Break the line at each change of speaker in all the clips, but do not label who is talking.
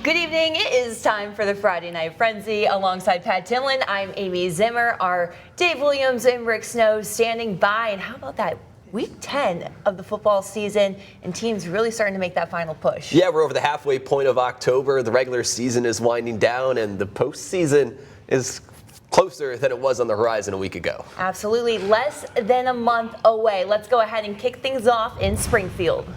Good evening. It is time for the Friday Night Frenzy. Alongside Pat Timlin, I'm Amy Zimmer. Our Dave Williams and Rick Snow standing by. And how about that? Week 10 of the football season, and teams really starting to make that final push.
Yeah, we're over the halfway point of October. The regular season is winding down, and the postseason is closer than it was on the horizon a week ago.
Absolutely. Less than a month away. Let's go ahead and kick things off in Springfield.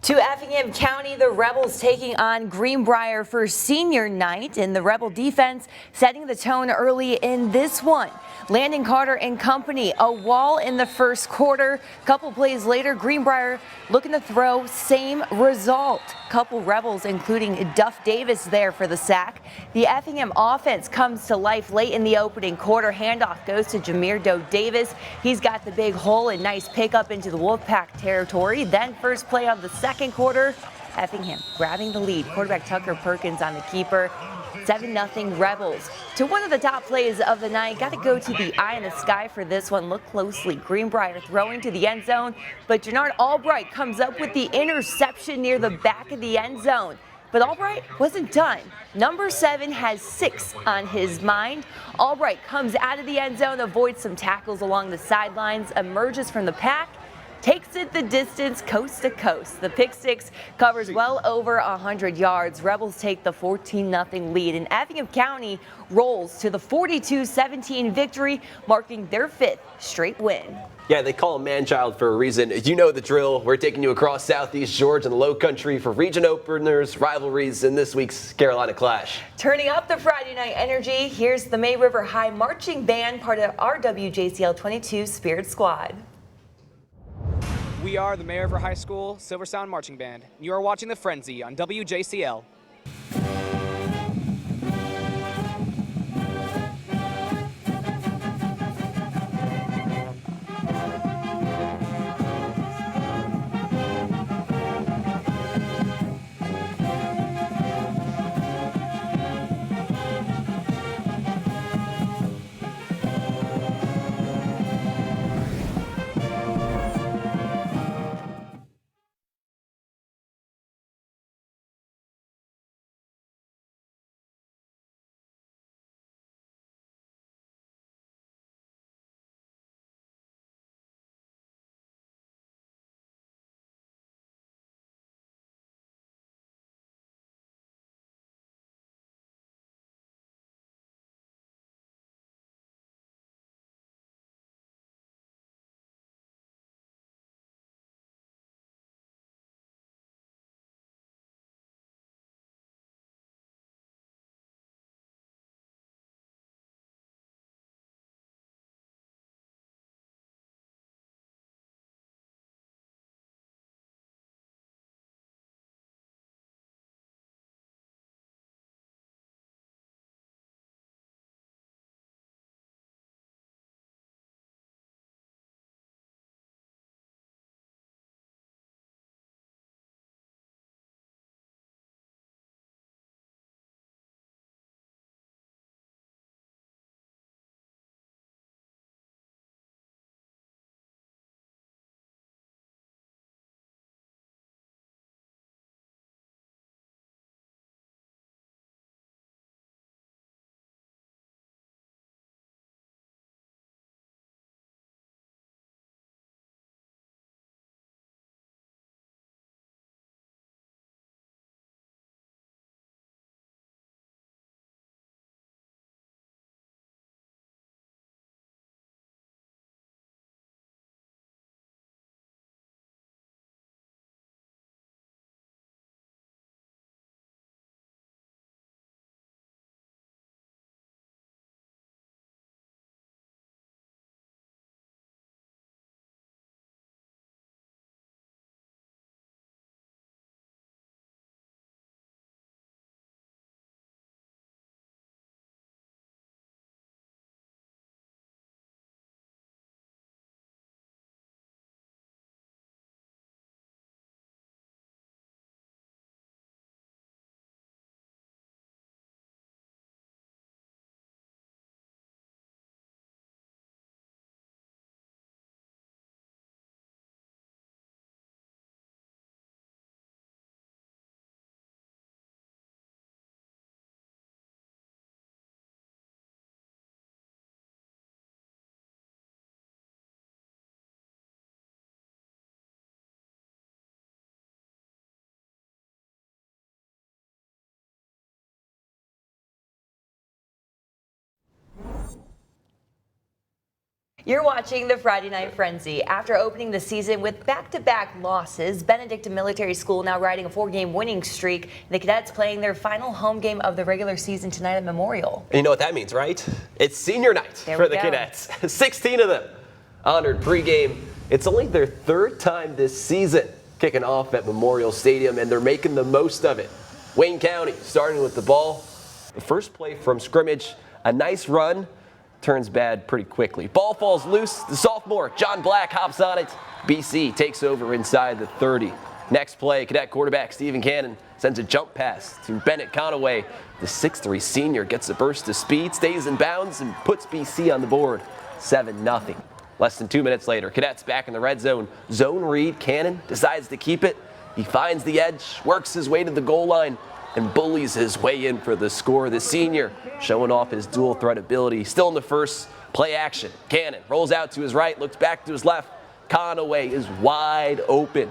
To Effingham County, the Rebels taking on Greenbrier for senior night, and the Rebel defense setting the tone early in this one. Landon Carter and company, a wall in the first quarter. Couple plays later, Greenbrier looking to throw, same result. Couple Rebels, including Duff Davis, there for the sack. The Effingham offense comes to life late in the opening quarter. Handoff goes to Jameer Doe Davis. He's got the big hole and nice pickup into the Wolfpack territory. Then first play of the second quarter, Effingham grabbing the lead. Quarterback Tucker Perkins on the keeper. 7-0 Rebels. To one of the top plays of the night, got to go to the eye in the sky for this one. Look closely. Greenbrier throwing to the end zone, but Jernard Albright comes up with the interception near the back of the end zone. But Albright wasn't done. Number 7 has 6 on his mind. Albright comes out of the end zone, avoids some tackles along the sidelines, emerges from the pack, takes it the distance coast to coast. The pick six covers well over 100 yards. Rebels take the 14-0 lead, and Effingham County rolls to the 42-17 victory, marking their 5th straight win.
Yeah, they call him man-child for a reason. You know the drill. We're taking you across Southeast Georgia and the Low Country for region openers, rivalries, and this week's Carolina Clash.
Turning up the Friday night energy, here's the May River High Marching Band, part of our WJCL 22 Spirit Squad.
We are the May River High School Silver Sound Marching Band. You are watching The Frenzy on WJCL.
You're watching the Friday Night Frenzy. After opening the season with back-to-back losses, Benedictine Military School now riding a 4-game winning streak. The Cadets playing their final home game of the regular season tonight at Memorial.
And you know what that means, right? It's senior night for the Cadets. 16 of them honored pregame. It's only their 3rd time this season kicking off at Memorial Stadium, and they're making the most of it. Wayne County starting with the ball. The first play from scrimmage, a nice run, turns bad pretty quickly. Ball falls loose. The sophomore, John Black, hops on it. BC takes over inside the 30. Next play, Cadet quarterback Stephen Cannon sends a jump pass to Bennett Conaway. The 6'3 senior gets a burst of speed, stays in bounds, and puts BC on the board, 7-0. Less than 2 minutes later, Cadets back in the red zone. Zone read, Cannon decides to keep it. He finds the edge, works his way to the goal line, and bullies his way in for the score. The senior showing off his dual threat ability. Still in the first, play action. Cannon rolls out to his right, looks back to his left. Conaway is wide open.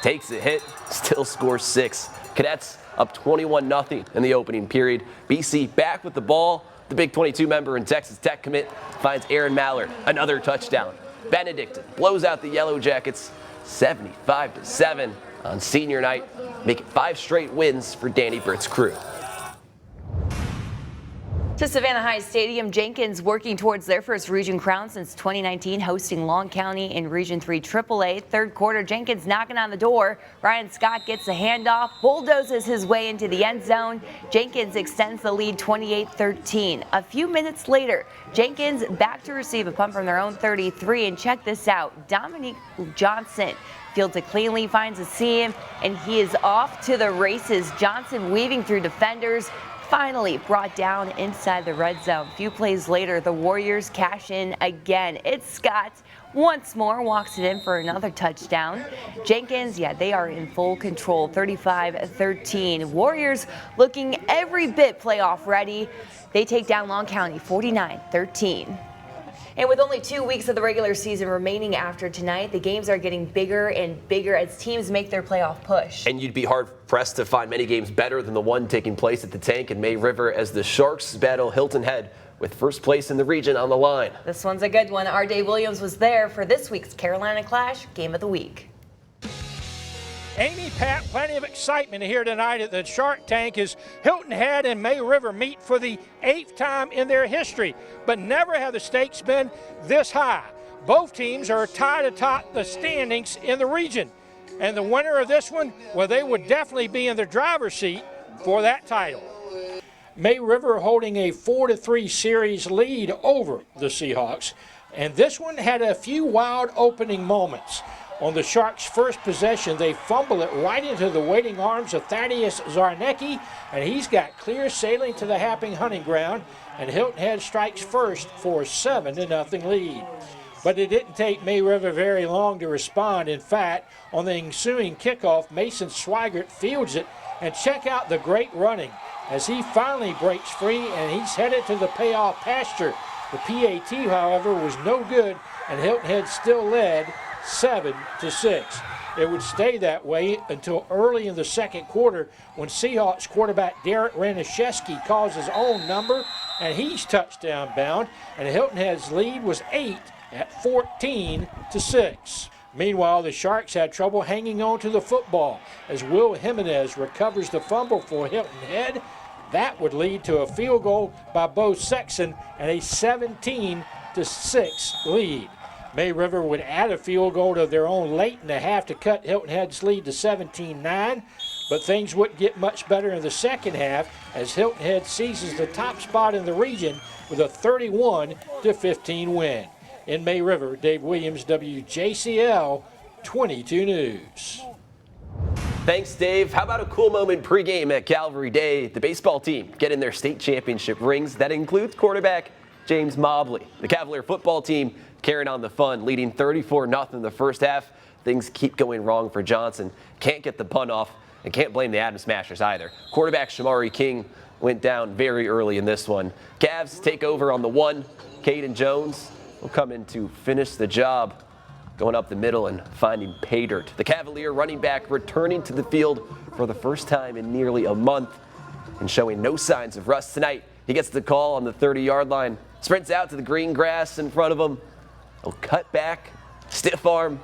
Takes a hit, still scores 6. Cadets up 21-0 in the opening period. BC back with the ball. The Big 22 member and Texas Tech commit finds Aaron Mallard another touchdown. Benedictine blows out the Yellow Jackets 75-7 on senior night, making 5 straight wins for Danny Britt's crew.
To Savannah High Stadium, Jenkins working towards their first region crown since 2019, hosting Long County in Region 3 AAA. Third quarter, Jenkins knocking on the door. Ryan Scott gets the handoff, bulldozes his way into the end zone. Jenkins extends the lead 28-13. A few minutes later, Jenkins back to receive a punt from their own 33, and check this out. Dominique Johnson fields it cleanly, finds a seam, and he is off to the races. Johnson weaving through defenders, finally brought down inside the red zone. A few plays later, the Warriors cash in again. It's Scott once more, walks it in for another touchdown. Jenkins, they are in full control, 35-13. Warriors looking every bit playoff ready. They take down Long County 49-13. And with only 2 weeks of the regular season remaining after tonight, the games are getting bigger and bigger as teams make their playoff push.
And you'd be hard-pressed to find many games better than the one taking place at the Tank in May River as the Sharks battle Hilton Head with first place in the region on the line.
This one's a good one. Our Dave Williams was there for this week's Carolina Clash Game of the Week.
Amy, Pat, plenty of excitement here tonight at the Shark Tank as Hilton Head and May River meet for the 8th time in their history. But never have the stakes been this high. Both teams are tied atop the standings in the region. And the winner of this one, well, they would definitely be in the driver's seat for that title. May River holding a 4-3 series lead over the Seahawks. And this one had a few wild opening moments. On the Sharks' first possession, they fumble it right into the waiting arms of Thaddeus Zarnecki, and he's got clear sailing to the Happing hunting ground, and Hilton Head strikes first for a 7-0 lead. But it didn't take May River very long to respond. In fact, on the ensuing kickoff, Mason Swigert fields it, and check out the great running as he finally breaks free, and he's headed to the payoff pasture. The PAT, however, was no good, and Hilton Head still led 7-6. It would stay that way until early in the second quarter when Seahawks quarterback Derek Ranishevsky calls his own number, and he's touchdown bound, and Hilton Head's lead was 8 at 14-6. Meanwhile, the Sharks had trouble hanging on to the football as Will Jimenez recovers the fumble for Hilton Head. That would lead to a field goal by Bo Sexton and a 17-6 lead. May River would add a field goal of their own late in the half to cut Hilton Head's lead to 17-9, but things wouldn't get much better in the second half as Hilton Head seizes the top spot in the region with a 31-15 win. In May River, Dave Williams, WJCL 22 News.
Thanks, Dave. How about a cool moment pregame at Calvary Day? The baseball team getting their state championship rings. That includes quarterback James Mobley. The Cavalier football team carrying on the fun, leading 34-0 in the first half. Things keep going wrong for Johnson. Can't get the punt off and can't blame the Adams Smashers either. Quarterback Shamari King went down very early in this one. Cavs take over on the 1. Caden Jones will come in to finish the job, going up the middle and finding pay dirt. The Cavalier running back returning to the field for the first time in nearly a month and showing no signs of rust tonight. He gets the call on the 30-yard line, sprints out to the green grass in front of him, He'll cut back, stiff arm,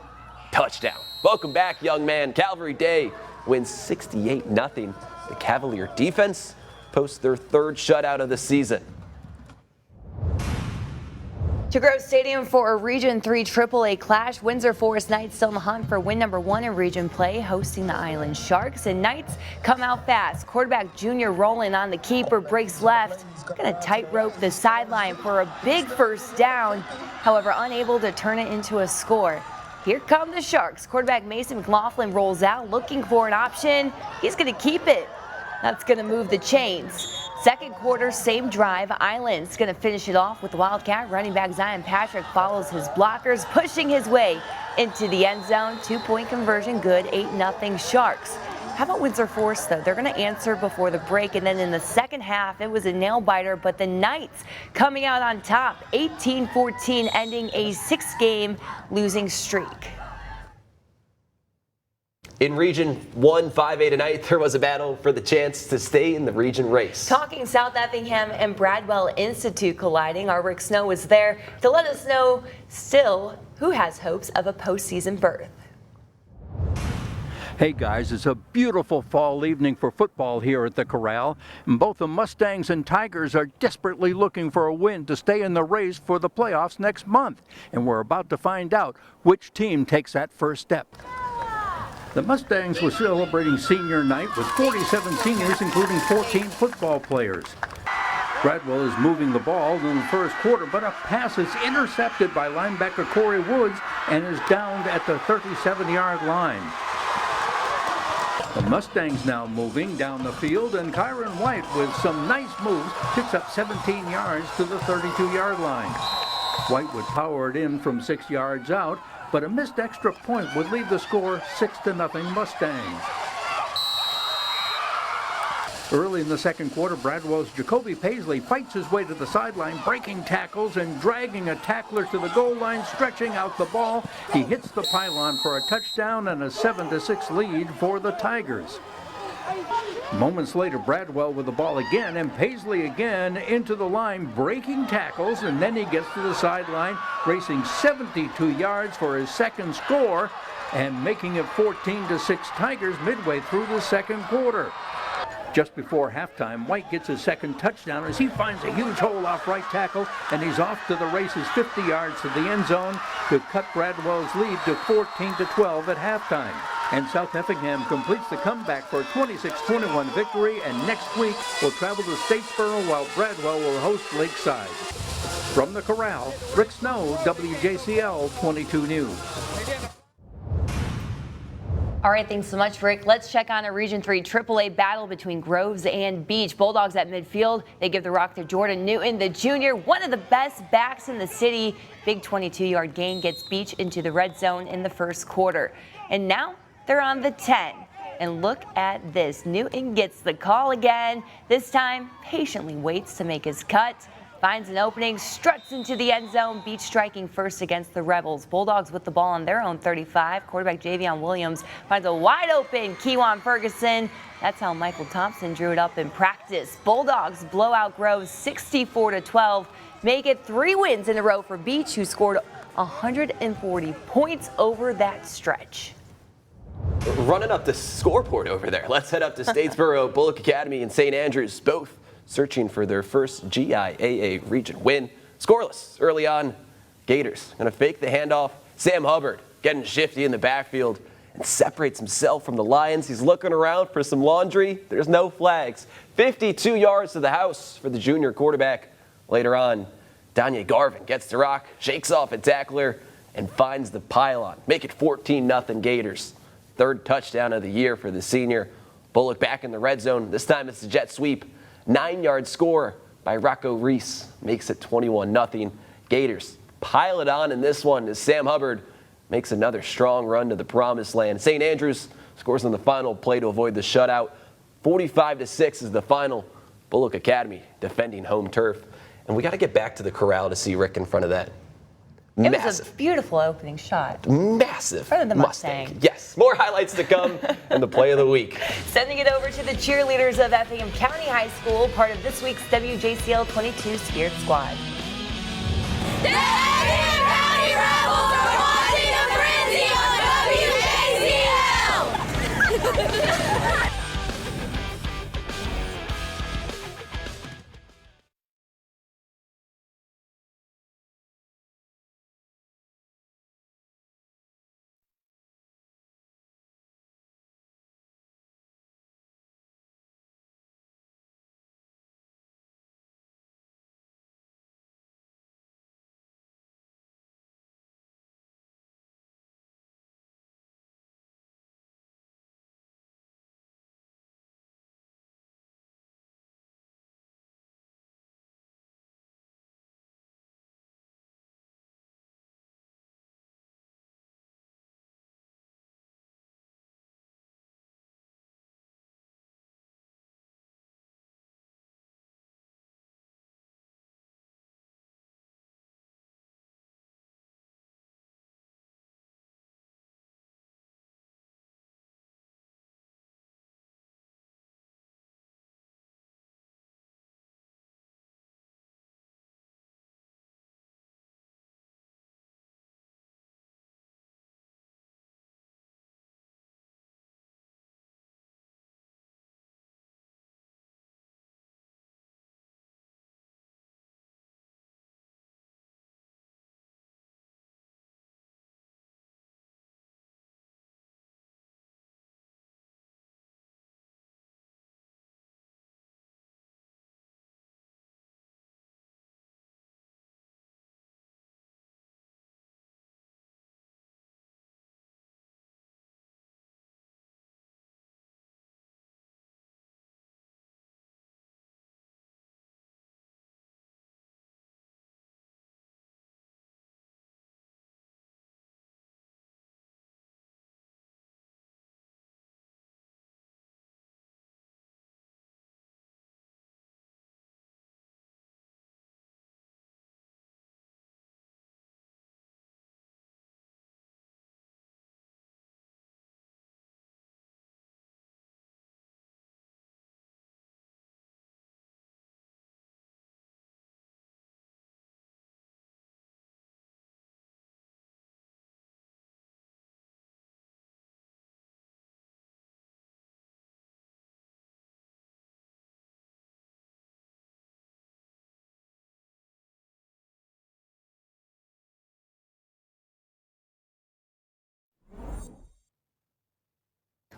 touchdown. Welcome back, young man. Calvary Day wins 68-0. The Cavalier defense posts their third shutout of the season.
To Grove Stadium for a Region 3 AAA clash. Windsor Forest Knights still in the hunt for win number 1 in Region play, hosting the Island Sharks. And Knights come out fast. Quarterback Junior Rowland on the keeper, breaks left. Going to tightrope the sideline for a big first down. However, unable to turn it into a score. Here come the Sharks. Quarterback Mason McLaughlin rolls out, looking for an option. He's going to keep it. That's going to move the chains. Second quarter, same drive. Island's going to finish it off with the Wildcat. Running back Zion Patrick follows his blockers, pushing his way into the end zone. 2-point conversion, good. 8-0 Sharks. How about Windsor Forest, though? They're going to answer before the break, and then in the second half, it was a nail-biter, but the Knights coming out on top, 18-14, ending a 6-game losing streak.
In Region 1, 5A tonight, there was a battle for the chance to stay in the region race.
Talking South Effingham and Bradwell Institute colliding, our Rick Snow was there to let us know still who has hopes of a postseason berth.
Hey guys, it's a beautiful fall evening for football here at the Corral. And both the Mustangs and Tigers are desperately looking for a win to stay in the race for the playoffs next month. And we're about to find out which team takes that first step. The Mustangs were celebrating senior night with 47 seniors, including 14 football players. Bradwell is moving the ball in the first quarter, but a pass is intercepted by linebacker Corey Woods and is downed at the 37-yard line. The Mustangs now moving down the field, and Kyron White, with some nice moves, picks up 17 yards to the 32-yard line. White would power it in from 6 yards out, but a missed extra point would leave the score 6-0 Mustangs. Early in the second quarter, Bradwell's Jacoby Paisley fights his way to the sideline, breaking tackles and dragging a tackler to the goal line, stretching out the ball. He hits the pylon for a touchdown and a 7-6 lead for the Tigers. Moments later, Bradwell with the ball again, and Paisley again into the line, breaking tackles, and then he gets to the sideline, racing 72 yards for his second score, and making it 14-6 Tigers midway through the second quarter. Just before halftime, White gets his second touchdown as he finds a huge hole off right tackle, and he's off to the races 50 yards to the end zone to cut Bradwell's lead to 14-12 at halftime. And South Effingham completes the comeback for a 26-21 victory, and next week will travel to Statesboro while Bradwell will host Lakeside. From the Corral, Rick Snow, WJCL 22 News.
All right, thanks so much, Rick. Let's check on a Region 3 AAA battle between Groves and Beach. Bulldogs at midfield. They give the rock to Jordan Newton, the junior, one of the best backs in the city. Big 22-yard gain gets Beach into the red zone in the first quarter. And now they're on the 10. And look at this. Newton gets the call again. This time, patiently waits to make his cut. Finds an opening, struts into the end zone. Beach striking first against the Rebels. Bulldogs with the ball on their own 35. Quarterback Javion Williams finds a wide open Kewan Ferguson. That's how Michael Thompson drew it up in practice. Bulldogs blow out Groves 64-12. Make it 3 wins in a row for Beach, who scored 140 points over that stretch.
Running up the scoreboard over there. Let's head up to Statesboro. Bullock Academy and St. Andrews both searching for their first GIAA region win. Scoreless early on. Gators going to fake the handoff. Sam Hubbard getting shifty in the backfield and separates himself from the Lions. He's looking around for some laundry. There's no flags. 52 yards to the house for the junior quarterback. Later on, Danye Garvin gets the rock, shakes off a tackler, and finds the pylon. Make it 14-0 Gators. Third touchdown of the year for the senior. Bullock back in the red zone. This time it's a jet sweep. 9-yard score by Rocco Reese makes it 21-0. Gators pile it on in this one as Sam Hubbard makes another strong run to the promised land. St. Andrews scores on the final play to avoid the shutout. 45-6 is the final. Bullock Academy defending home turf. And we got to get back to the Corral to see Rick in front of that.
It was a beautiful opening shot.
Massive
Better than the Mustang.
Yes, more highlights to come and the play of the week. Sending
it over to the cheerleaders of Effingham County High School, part of this week's WJCL 22 Spirit Squad.
Effingham County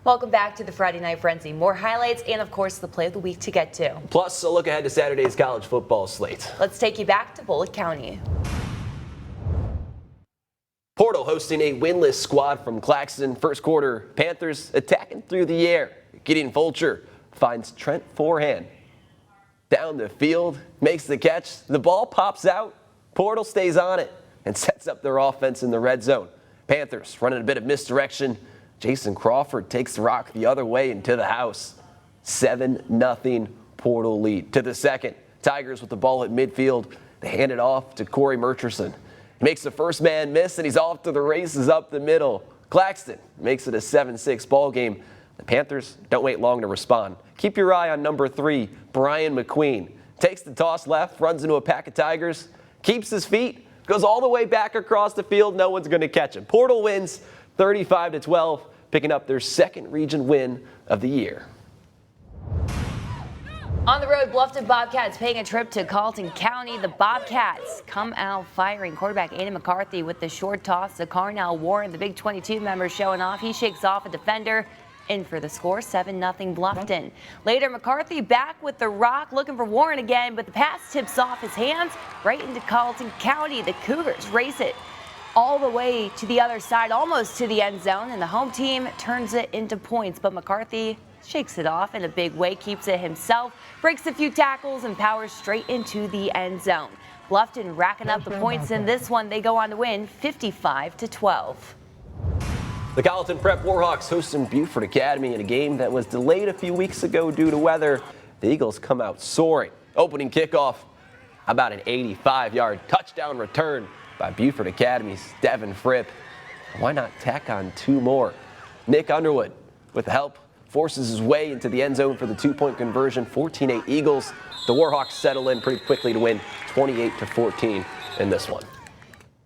Welcome back to the Friday Night Frenzy. More highlights and, of course, the play of the week to get to.
Plus, a look ahead to Saturday's college football slate.
Let's take you back to Bullitt County.
Portal hosting a winless squad from Claxton. First quarter, Panthers attacking through the air. Gideon Fulcher finds Trent Forehand down the field, makes the catch. The ball pops out. Portal stays on it and sets up their offense in the red zone. Panthers running a bit of misdirection. Jason Crawford takes the rock the other way into the house. 7-0 Portal lead. To the second, Tigers with the ball at midfield. They hand it off to Corey Murchison. He makes the first man miss, and he's off to the races up the middle. Claxton makes it a 7-6 ball game. The Panthers don't wait long to respond. Keep your eye on number 3, Brian McQueen. Takes the toss left, runs into a pack of Tigers, keeps his feet, goes all the way back across the field. No one's going to catch him. Portal wins 35-12, picking up their second region win of the year.
On the road, Bluffton Bobcats paying a trip to Carlton County. The Bobcats come out firing. Quarterback Aiden McCarthy with the short toss to Carnell Warren, the big 22 member showing off. He shakes off a defender. In for the score, 7-0 Bluffton. Later, McCarthy back with the rock, looking for Warren again, but the pass tips off his hands right into Carlton County. The Cougars race it all the way to the other side, almost to the end zone, and the home team turns it into points, but McCarthy shakes it off in a big way, keeps it himself, breaks a few tackles, and powers straight into the end zone. Bluffton racking up the points in this one. They go on to win 55-12.
The Colleton Prep Warhawks hosting Buford Academy in a game that was delayed a few weeks ago due to weather. The Eagles come out soaring. Opening kickoff, about an 85-yard touchdown return by Buford Academy's Devin Fripp. Why not tack on 2 more? Nick Underwood, with the help, forces his way into the end zone for the 2-point conversion. 14-8 Eagles. The Warhawks settle in pretty quickly to win 28-14 in this one.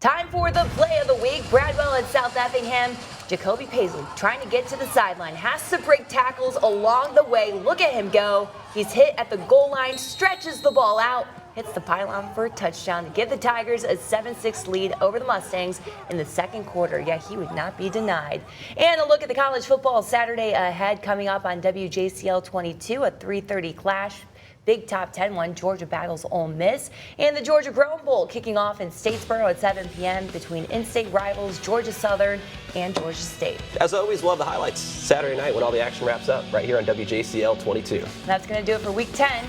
Time for the play of the week. Bradwell at South Effingham. Jacoby Paisley trying to get to the sideline. Has to break tackles along the way. Look at him go. He's hit at the goal line, stretches the ball out, hits the pylon for a touchdown to give the Tigers a 7-6 lead over the Mustangs in the second quarter. Yeah, he would not be denied. And a look at the college football Saturday ahead coming up on WJCL 22, a 3:30 clash. Big top 10 one, Georgia battles Ole Miss. And the Georgia Grove Bowl kicking off in Statesboro at 7 p.m. between in-state rivals Georgia Southern and Georgia State.
As always, we'll have the highlights Saturday night when all the action wraps up right here on WJCL 22.
That's going to do it for Week 10.